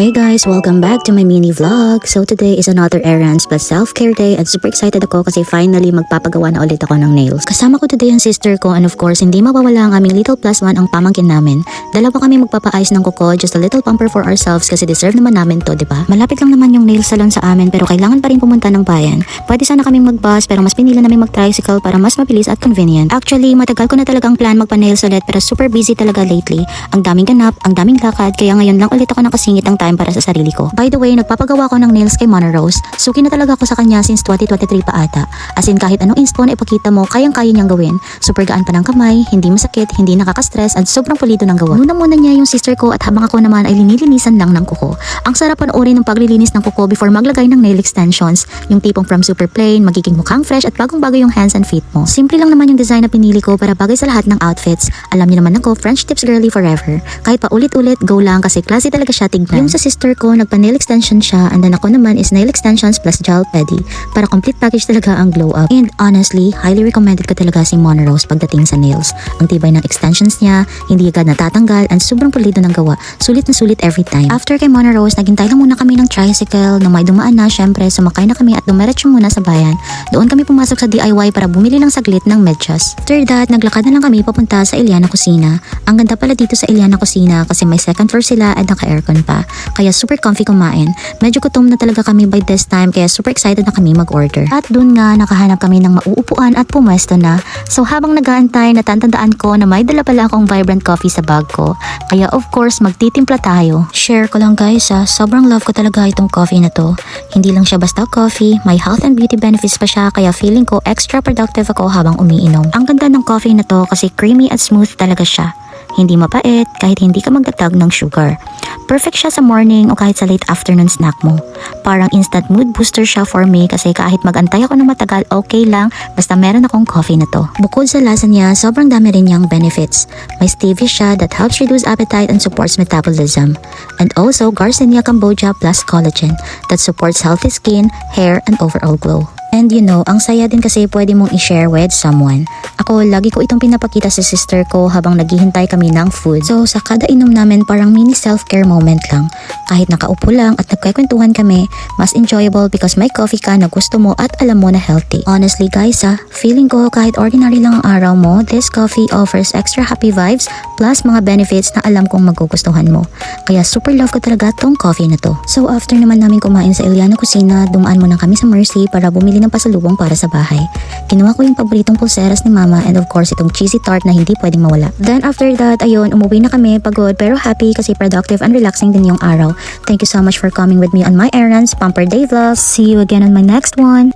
Hey guys, welcome back to my mini vlog. So today is another errands plus self-care day at super excited ako kasi finally magpapagawa na ulit ako ng nails. Kasama ko today ang sister ko and of course hindi mawawala ang aming little plus one ang pamangkin namin. Dalawa kami magpapaayos ng kuko, just a little pamper for ourselves kasi deserve naman namin to, diba? Malapit lang naman yung nail salon sa amin pero kailangan pa rin pumunta ng bayan. Pwede sana kaming mag-bus pero mas pinili namin mag-tricycle para mas mabilis at convenient. Actually, matagal ko na talagang plan magpa-nails ulit pero super busy talaga lately. Ang daming ganap, ang daming lakad kaya ngayon lang ulit ako nakasingit ng time para sa sarili ko. By the way, nagpapagawa ko ng nails kay Mona Rose. Suki na talaga ako sa kanya since 2023 pa ata. As in kahit anong inspo na ipakita mo, kayang-kaya niyang gawin. Super gaan pa ng kamay, hindi masakit, hindi nakaka-stress at sobrang pulido ng gawa. Nuna muna niya yung sister ko at habang ako naman ay linilinisan lang ng kuko. Ang sarap panoorin ng paglilinis ng kuko before maglagay ng nail extensions. Yung tipong from super plain, magiging mukhang fresh at bagong-bago yung hands and feet mo. Simple lang naman yung design na pinili ko para bagay sa lahat ng outfits. Alam niyo naman ako, French tips girly forever. Kahit pa ulit-ulit, go lang kasi classy talaga siya tignan. Yung sa sister ko, nagpa-nail extension siya and then ako naman is nail extensions plus gel pedi para complete package talaga ang glow up. And honestly, highly recommended ko talaga si Mona Rose pagdating sa nails. Ang tibay ng extensions niya, hindi agad natatanggal and sobrang pulido ng gawa. Sulit na sulit every time. After kay Mona Rose, naghintay lang muna kami ng tricycle na may dumaan na. Syempre, sumakay na kami at dumiretso muna sa bayan. Doon kami pumasok sa DIY para bumili lang saglit ng medyas. After that, naglakad na lang kami papunta sa Iliana Kusina. Ang ganda pala dito sa Iliana Kusina kasi may second floor sila at naka-aircon pa. Kaya super comfy kumain. Medyo gutom na talaga kami by this time kaya super excited na kami mag-order. At dun nga nakahanap kami ng mauupuan at pumwesto na. So habang nag-aantay natatandaan ko na may dala pala akong vibrant coffee sa bag ko. Kaya of course magtitimpla tayo. Share ko lang guys sobrang love ko talaga itong coffee na to. Hindi lang siya basta coffee, may health and beauty benefits pa siya kaya feeling ko extra productive ako habang umiinom. Ang ganda ng coffee na to kasi creamy at smooth talaga siya. Hindi mapait kahit hindi ka magdatag ng sugar. Perfect siya sa morning o kahit sa late afternoon snack mo. Parang instant mood booster siya for me kasi kahit mag-antay ako ng matagal okay lang basta meron akong coffee na to. Bukod sa lasa niya, sobrang dami rin niyang benefits. May stevia siya that helps reduce appetite and supports metabolism. And also Garcinia Cambogia plus collagen that supports healthy skin, hair, and overall glow. And you know, ang saya din kasi pwede mong i-share with someone. Ako, lagi ko itong pinapakita sa sister ko habang naghihintay kami ng food. So, sa kada inom namin parang mini self-care moment lang. Kahit nakaupo lang at nagkwekwentuhan kami, mas enjoyable because may coffee ka na gusto mo at alam mo na healthy. Honestly guys feeling ko kahit ordinary lang ang araw mo, this coffee offers extra happy vibes plus mga benefits na alam kong magugustuhan mo. Kaya super love ko talaga tong coffee na to. So, after naman namin kumain sa Iliana Kusina, dumaan muna kami sa Mercy para bumili ng pasalubong para sa bahay. Kinuha ko yung paboritong pulseras ni mama and of course itong cheesy tart na hindi pwedeng mawala. Then after that, ayun, umuwi na kami pagod pero happy kasi productive and relaxing din yung araw. Thank you so much for coming with me on my errands, Pamper Day Vlogs. See you again on my next one.